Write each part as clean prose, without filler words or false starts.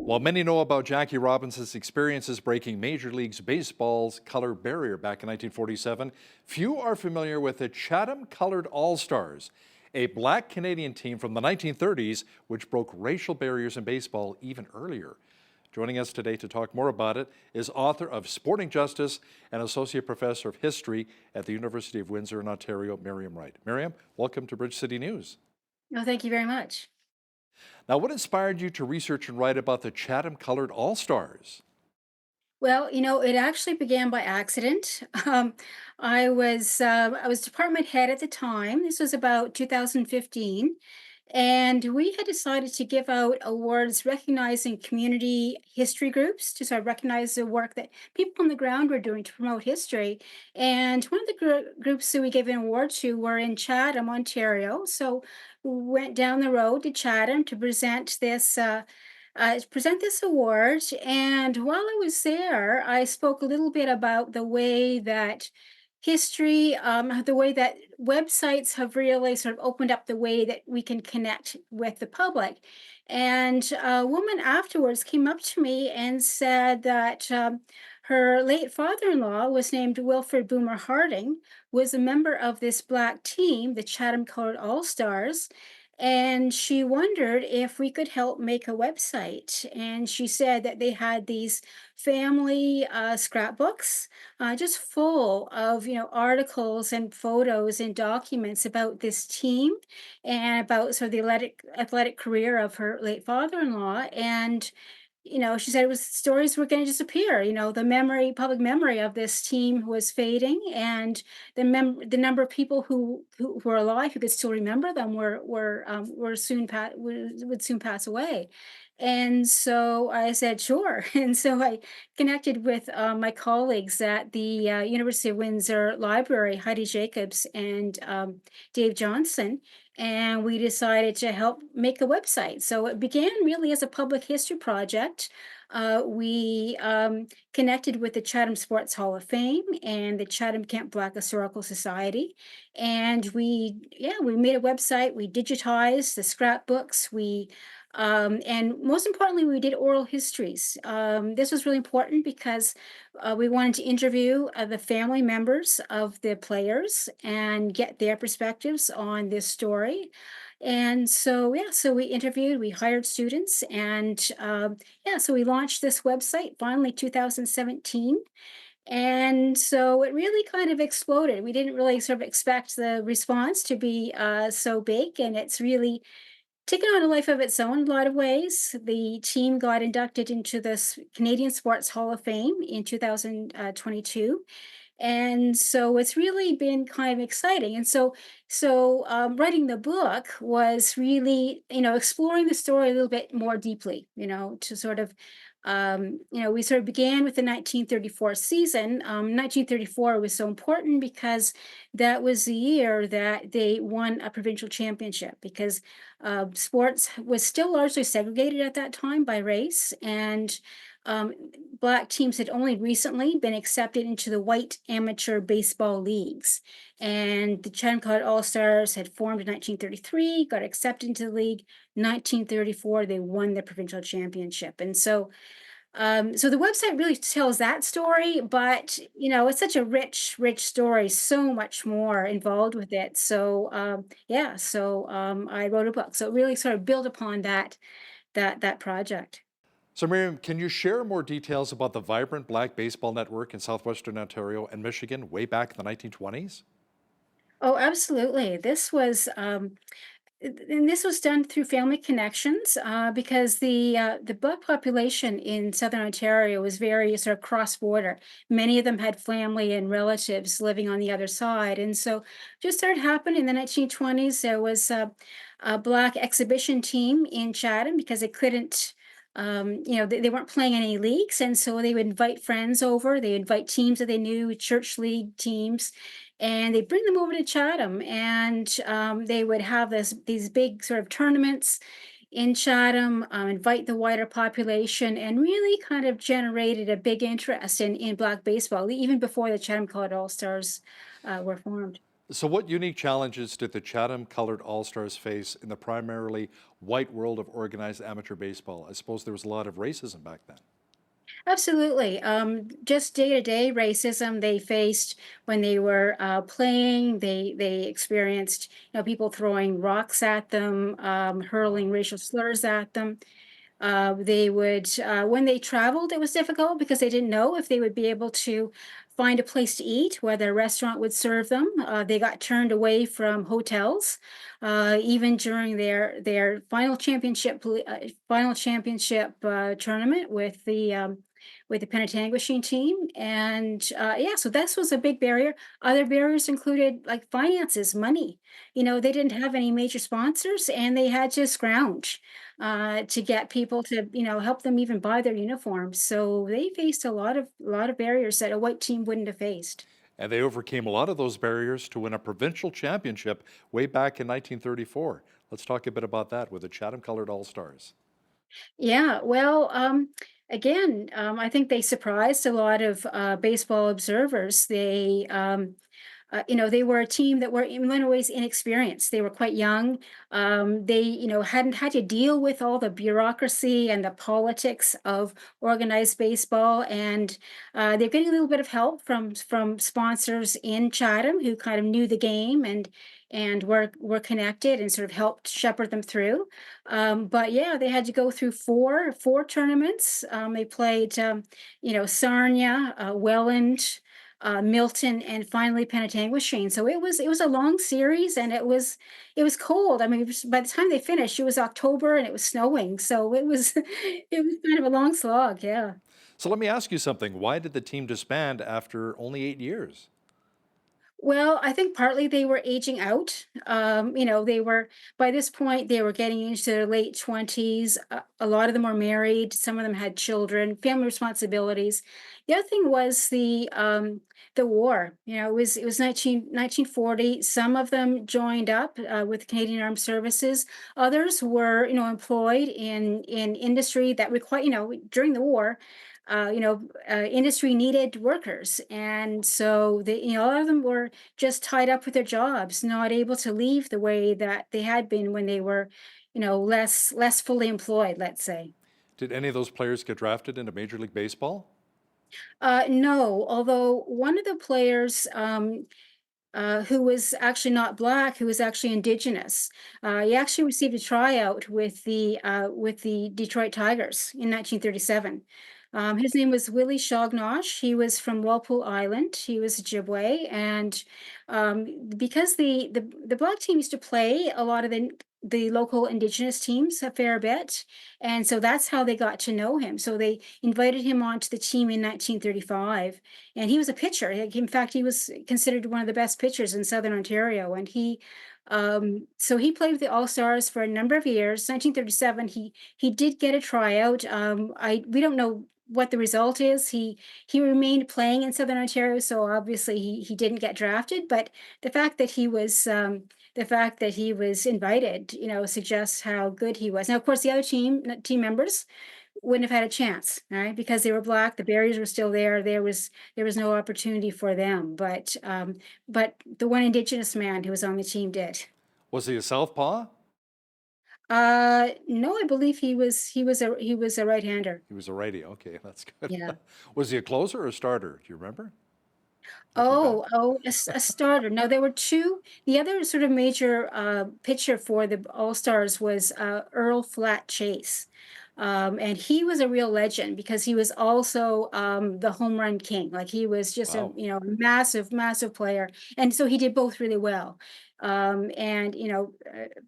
While many know about Jackie Robinson's experiences breaking Major League Baseball's color barrier back in 1947, few are familiar with the Chatham Colored All-Stars, a black Canadian team from the 1930s which broke racial barriers in baseball even earlier. Joining us today to talk more about it is author of Sporting Justice and Associate Professor of History at the University of Windsor in Ontario, Miriam Wright. Miriam, welcome to Bridge City News. No, thank you very much. Now, what inspired you to research and write about the Chatham Colored All-Stars? Well, it actually began by accident. I was department head at the time. This was about 2015, and we had decided to give out awards recognizing community history groups to sort of recognize the work that people on the ground were doing to promote history. And one of the groups that we gave an award to were in Chatham, Ontario. So we went down the road to Chatham to present this award. And while I was there, I spoke a little bit about the way that the way that websites have really sort of opened up the way that we can connect with the public. And a woman afterwards came up to me and said that her late father-in-law was named Wilfred Boomer Harding, was a member of this black team, the Chatham Colored All Stars, and she wondered if we could help make a website. And she said that they had these family scrapbooks, just full of articles and photos and documents about this team and about sort of the athletic career of her late father-in-law. And she said it was stories were going to disappear. Public memory of this team was fading, and the number of people who were alive who could still remember them were would soon pass away. And so I said, sure. And so I connected with my colleagues at the University of Windsor Library, Heidi Jacobs and Dave Johnson, and we decided to help make a website. So it began really as a public history project. We connected with the Chatham Sports Hall of Fame and the Chatham Kent Black Historical Society, and we made a website. We digitized the scrapbooks. And most importantly, we did oral histories. This was really important because we wanted to interview the family members of the players and get their perspectives on this story. And so, yeah, so we interviewed, we hired students, and yeah, so we launched this website finally 2017. And so it really kind of exploded. We didn't really sort of expect the response to be so big, and it's really taken on a life of its own in a lot of ways. The team got inducted into the Canadian Sports Hall of Fame in 2022. And so it's really been kind of exciting. And so writing the book was really, exploring the story a little bit more deeply, to sort of we sort of began with the 1934 season. 1934 was so important because that was the year that they won a provincial championship, because sports was still largely segregated at that time by race, and um, black teams had only recently been accepted into the white amateur baseball leagues. And the Chatham Colored All Stars had formed in 1933, got accepted into the league. 1934, they won the provincial championship. And so the website really tells that story, but it's such a rich story, so much more involved with it. So yeah, so I wrote a book. So it really sort of built upon that project. So, Miriam, can you share more details about the vibrant black baseball network in southwestern Ontario and Michigan way back in the 1920s? Oh, absolutely. And this was done through family connections, because the Black population in Southern Ontario was very sort of cross-border. Many of them had family and relatives living on the other side, and so just started happening in the 1920s. There was a Black exhibition team in Chatham because they couldn't. They weren't playing any leagues, and so they would invite friends over. They invite teams that they knew, church league teams, and they bring them over to Chatham, and they would have these big sort of tournaments in Chatham, invite the wider population, and really kind of generated a big interest in Black baseball, even before the Chatham Colored All Stars were formed. So what unique challenges did the Chatham Colored All-Stars face in the primarily white world of organized amateur baseball? I suppose there was a lot of racism back then. Absolutely. Just day-to-day racism they faced when they were playing. They experienced, people throwing rocks at them, hurling Wow. racial slurs at them. They would, when they traveled, it was difficult because they didn't know if they would be able to find a place to eat, whether a restaurant would serve them. They got turned away from hotels, even during their final championship tournament with the Penetanguishene team. And yeah, so this was a big barrier. Other barriers included like finances, money. They didn't have any major sponsors, and they had to scrounge to get people to, help them even buy their uniforms. So they faced a lot of barriers that a white team wouldn't have faced. And they overcame a lot of those barriers to win a provincial championship way back in 1934. Let's talk a bit about that with the Chatham Colored All-Stars. Yeah, well, again, I think they surprised a lot of baseball observers. They were a team that were in many ways inexperienced. They were quite young. They, hadn't had to deal with all the bureaucracy and the politics of organized baseball, and they're getting a little bit of help from sponsors in Chatham who kind of knew the game and were connected and sort of helped shepherd them through. But yeah, they had to go through four tournaments. They played, Sarnia, Welland, Milton, and finally Penetanguishene. So it was a long series, and it was cold. I mean, by the time they finished, it was October and it was snowing. So it was it was kind of a long slog. Yeah. So let me ask you something. Why did the team disband after only 8 years? Well, I think partly they were aging out. They were by this point they were getting into their late 20s. A lot of them were married. Some of them had children, family responsibilities. The other thing was the war. It was 1940. Some of them joined up with the Canadian Armed Services. Others were employed in industry that required during the war. Industry needed workers, and so a lot of them were just tied up with their jobs, not able to leave the way that they had been when they were, less fully employed, let's say. Did any of those players get drafted into Major League Baseball? No, although one of the players who was actually not black, who was actually indigenous. He actually received a tryout with the Detroit Tigers in 1937. His name was Willie Shognosh. He was from Walpole Island. He was Ojibwe, and because the black team used to play a lot of the local indigenous teams a fair bit, and so that's how they got to know him. So they invited him onto the team in 1935, and he was a pitcher. Like, in fact, he was considered one of the best pitchers in Southern Ontario, and he played with the All Stars for a number of years. 1937, he did get a tryout. We don't know what the result is. He remained playing in Southern Ontario, so obviously he didn't get drafted. But the fact that he was the fact that he was invited, suggests how good he was. Now, of course, the other team members wouldn't have had a chance, right? Because they were black, the barriers were still there. There was no opportunity for them. But the one Indigenous man who was on the team did. Was he a southpaw? No, I believe he was a right-hander. He was a righty. Okay, that's good. Yeah. Was he a closer or a starter? Do you remember? Looking back. Oh, a starter. No, there were two. The other sort of major pitcher for the All Stars was Earl Flat Chase. And he was a real legend because he was also the home run king. Like, he was just a Wow. massive, massive player, and so he did both really well. And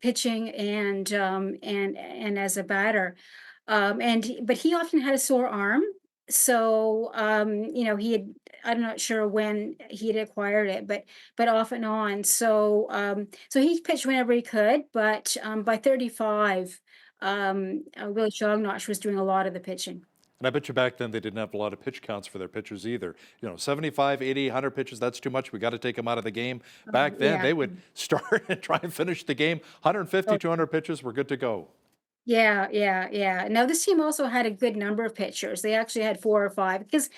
pitching and as a batter. But he often had a sore arm, so he had. I'm not sure when he had acquired it, but off and on. So he pitched whenever he could, but by 35, Willie Shognosh was doing a lot of the pitching. And I bet you back then they didn't have a lot of pitch counts for their pitchers either. 75, 80, 100 pitches, that's too much. We got to take them out of the game. Back then, Yeah. they would start and try and finish the game. 150, 200 pitches, we're good to go. Yeah, yeah, yeah. Now this team also had a good number of pitchers. They actually had 4 or 5 because,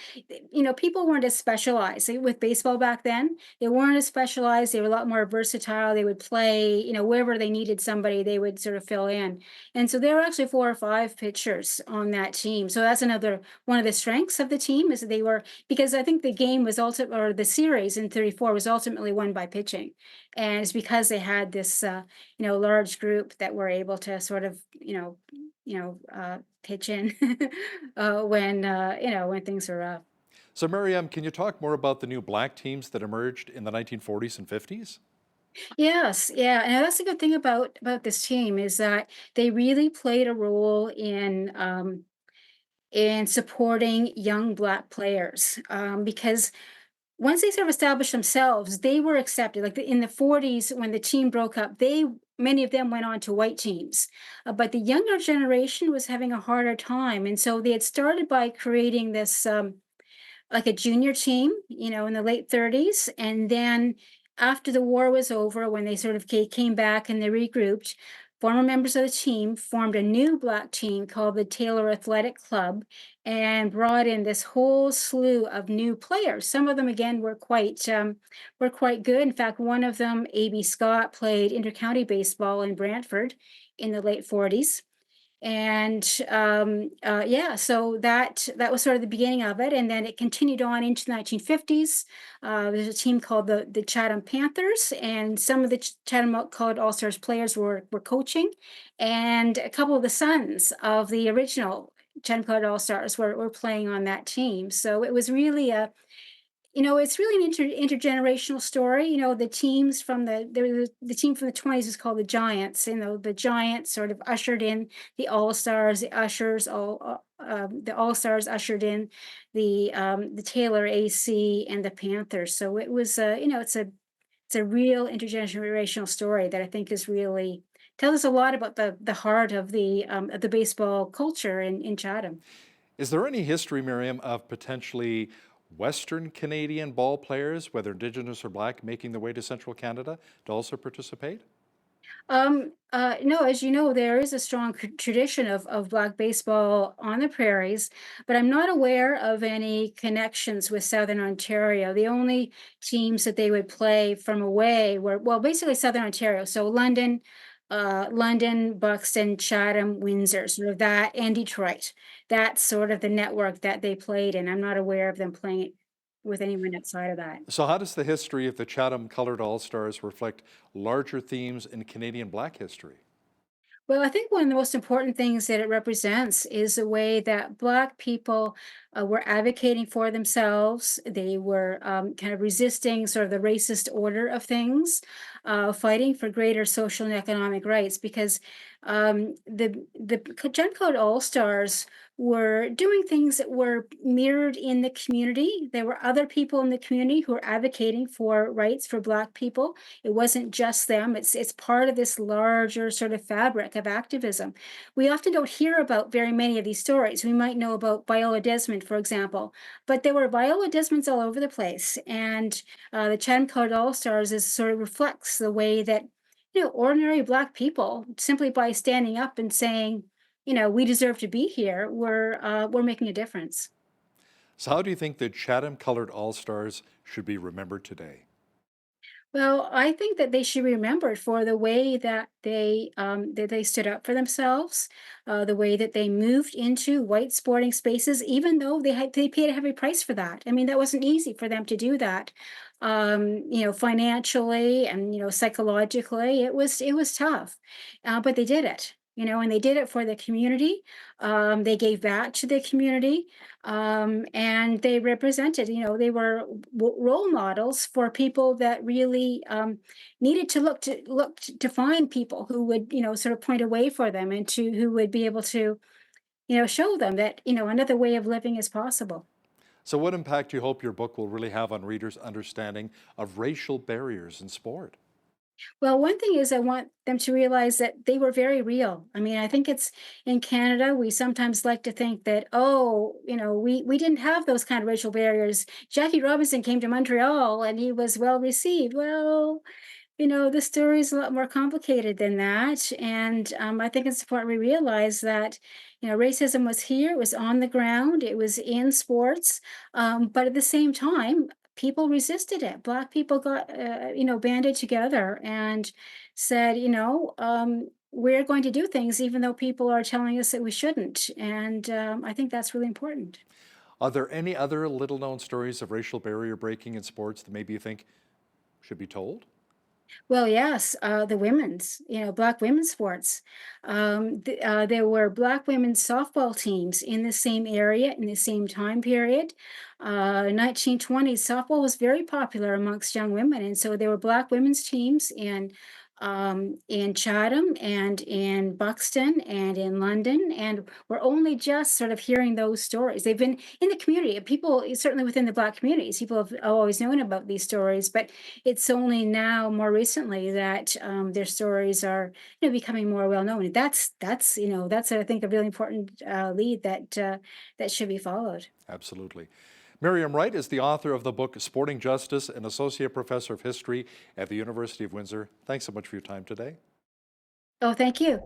people weren't as specialized. With baseball back then, they weren't as specialized. They were a lot more versatile. They would play, wherever they needed somebody, they would sort of fill in. And so there were actually 4 or 5 pitchers on that team. So that's another one of the strengths of the team is that they were because I think the game was ultimate or the series in 34 was ultimately won by pitching. And it's because they had this large group that were able to sort of, pitch in when things are rough. So, Miriam, can you talk more about the new black teams that emerged in the 1940s and 50s? Yes, yeah, and that's the good thing about this team is that they really played a role in supporting young black players because once they sort of established themselves, they were accepted. Like in the 40s, when the team broke up, many of them went on to white teams, but the younger generation was having a harder time, and so they had started by creating this. Like a junior team, in the late 30s. And then after the war was over, when they sort of came back and they regrouped, former members of the team formed a new black team called the Taylor Athletic Club and brought in this whole slew of new players. Some of them, again, were quite good. In fact, one of them, A.B. Scott, played intercounty baseball in Brantford in the late 40s. And yeah, so that was sort of the beginning of it, and then it continued on into the 1950s. There's a team called the Chatham Panthers, and some of the Chatham called All Stars players were coaching, and a couple of the sons of the original Chatham called All Stars were playing on that team. So it was really a it's really an intergenerational story. The teams from the team from the 20s is called the Giants. The Giants sort of ushered in the All Stars. The All Stars ushered in the Taylor AC and the Panthers. So it was it's a real intergenerational story that I think is really tells us a lot about the heart of the baseball culture in Chatham. Is there any history, Miriam, of potentially Western Canadian ball players, whether Indigenous or Black, making their way to central Canada to also participate? No, as you know, there is a strong tradition of Black baseball on the prairies, but I'm not aware of any connections with Southern Ontario. The only teams that they would play from away were, well, basically Southern Ontario. So London, Buxton, Chatham, Windsor, sort of that, and Detroit. That's sort of the network that they played in. I'm not aware of them playing with anyone outside of that. So, how does the history of the Chatham Colored All Stars reflect larger themes in Canadian Black history? Well, I think one of the most important things that it represents is the way that Black people were advocating for themselves. They were kind of resisting sort of the racist order of things, fighting for greater social and economic rights. Because the Gen Code All Stars were doing things that were mirrored in the community. There were other people in the community who were advocating for rights for Black people. It wasn't just them. It's part of this larger sort of fabric of activism. We often don't hear about very many of these stories. We might know about Viola Desmond, for example, but there were Viola Desmonds all over the place. And the Chatham Colored All Stars is sort of reflects the way that ordinary Black people, simply by standing up and saying, we deserve to be here, we're making a difference. So, how do you think the Chatham Colored All Stars should be remembered today? Well, I think that they should be remembered for the way that they stood up for themselves, the way that they moved into white sporting spaces, even though they paid a heavy price for that. I mean, that wasn't easy for them to do that, financially and psychologically. It was tough, but they did it. And they did it for the community. They gave back to the community, and they represented. They were role models for people that really needed to look to find people who would sort of point a way for them and to who would be able to show them that another way of living is possible. So, what impact do you hope your book will really have on readers' understanding of racial barriers in sport? Well, one thing is I want them to realize that they were very real. I mean, I think it's in Canada, we sometimes like to think that, oh, we didn't have those kind of racial barriers. Jackie Robinson came to Montreal and he was well received. Well, The story is a lot more complicated than that. And I think it's important we realize that, racism was here, it was on the ground, it was in sports. But at the same time, people resisted it. Black people got, banded together and said, we're going to do things even though people are telling us that we shouldn't. And I think that's really important. Are there any other little known stories of racial barrier breaking in sports that maybe you think should be told? Well, yes, the Black women's sports. There were Black women's softball teams in the same area in the same time period. 1920s, softball was very popular amongst young women, and so there were Black women's teams in Chatham and in Buxton and in London, and we're only just sort of hearing those stories. They've been in the community. People, certainly within the Black communities, people have always known about these stories, but it's only now, more recently, that their stories are, becoming more well known. That's I think a really important lead that should be followed. Absolutely. Miriam Wright is the author of the book Sporting Justice and Associate Professor of History at the University of Windsor. Thanks so much for your time today. Oh, thank you.